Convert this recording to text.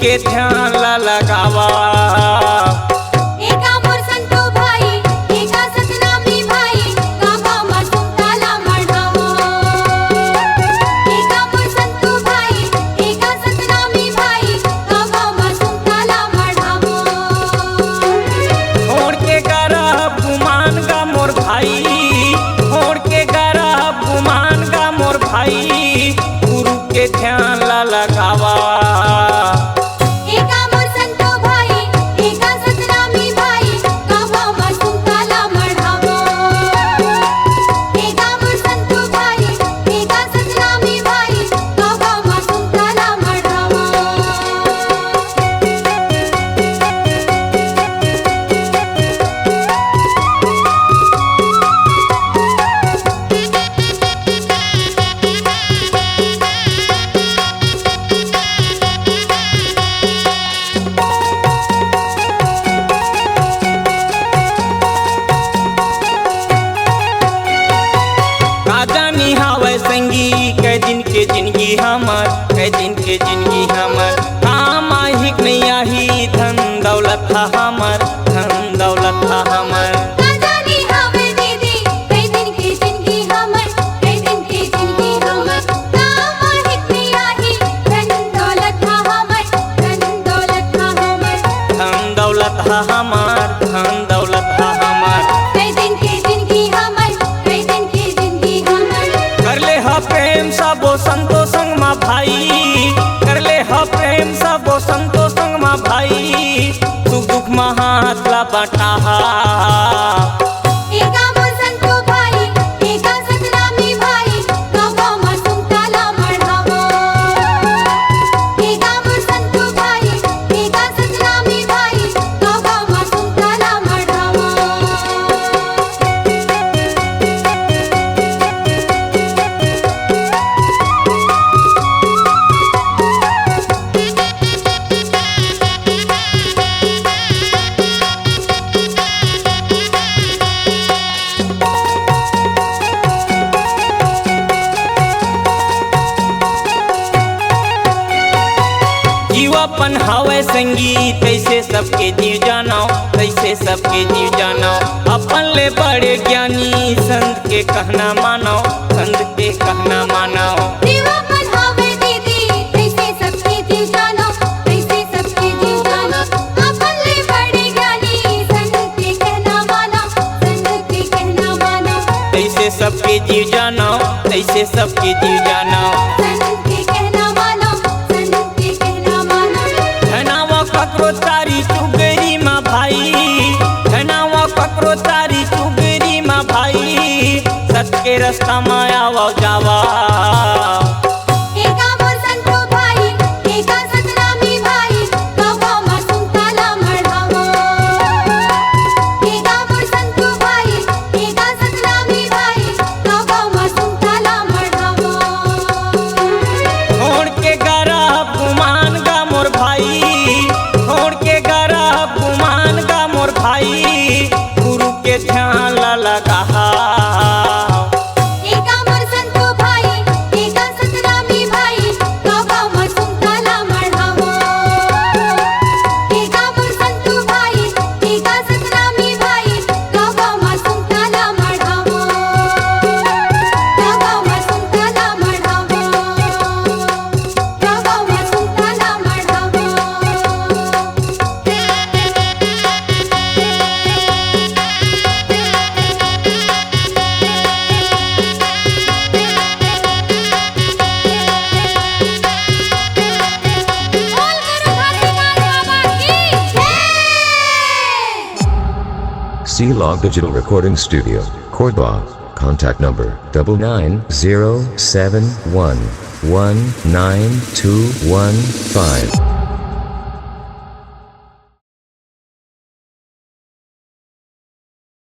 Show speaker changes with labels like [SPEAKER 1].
[SPEAKER 1] के ध्यान ला लगावा।
[SPEAKER 2] एका मोर संतो भाई एका सतनामी भाई काका मासूम ताला मढ़ावो। एका मोर संतो भाई एका सतनामी भाई काका मासूम ताला मढ़ावो।
[SPEAKER 1] छोड़ के गरब गुमान गा मोर भाई, छोड़ के गरब गुमान गा मोर भाई, गुरु के ध्यान ला लगावा।
[SPEAKER 2] एका मोर संतो भाई एका सतनामी भाई काका मासूम ताला मढ़ावो। एका मोर संतो भाई एका सतनामी भाई काका मासूम ताला मढ़ावो।
[SPEAKER 1] काजानी हावे संगी कै दिन के जिंदगी हमर, कै दिन के जिंदगी हमर। काम आहिक नहीं आही धन दौलत था हमर, धन दौलत था हमर।
[SPEAKER 2] काजानी हावे दीदी कई दिन की जिंदगी हमर, कई दिन की जिंदगी हमर। काम आहिक नहीं आही धन दौलत था हमर, धन दौलत था हमर।
[SPEAKER 1] धन दौलत था हमर, धन दौलत था हमर।
[SPEAKER 2] कई दिन की जिंदगी हमर, कई दिन की जिंदगी हमर।
[SPEAKER 1] कर ले हा प्रेम सबो संतो संग मा भाई, कर ले हा प्रेम सबो संतो संग मा भाई, सुख दुख मा हाथ ला बटाहा।
[SPEAKER 2] एका मोर संतो भाई एका सतनामी भाई काका मासूम ताला मढ़ावो। एका मोर संतो भाई एका सतनामी भाई काका मासूम ताला मढ़ावो।
[SPEAKER 1] जीवापन हावे संगी तैसे सबके जीव जानो, तैसे सबके जीव जानो। अपन ले बड़े ज्ञानी संत के कहना मानो, संत के कहना मानो।
[SPEAKER 2] जीवापन हावे दीदी तैसे सबके जीव जानो, तैसे सबके जीव जानो। अपन ले बड़े ज्ञानी संत के कहना मानो, संत के कहना मानो।
[SPEAKER 1] तैसे सबके जीव जानो, तैसे सबके जीव जानो।
[SPEAKER 2] संत के कहना मानो, संत के कहना मानो।
[SPEAKER 1] धनावा ककरो तारी चुगरी मा भाई, धनावा ककरो तारी चुगरी मा भाई, सत के रास्ता मा आवा जावा।
[SPEAKER 2] एका मोर संतो भाई एका सतनामी भाई काका मासूम ताला मढ़ावो। एका मोर संतो भाई एका सतनामी भाई काका मासूम ताला मढ़ावो।
[SPEAKER 1] छोड़ के गरब गुमान गा मोर भाई, छोड़ के गरब गुमान गा मोर भाई, गुरु के ध्यान ला लगाहा।
[SPEAKER 2] एका मोर संतो भाई एका सतनामी भाई काका मासूम ताला मढ़ावो। एका मोर संतो भाई एका सतनामी भाई काका मासूम ताला मढ़ावो। काका मासूम ताला मढ़ावो। काका मासूम ताला मढ़ावो। बोल गुरु घासीदास बाबा की जय।
[SPEAKER 3] C-Log Digital Recording Studio, Cordoba. Contact number 99071192115.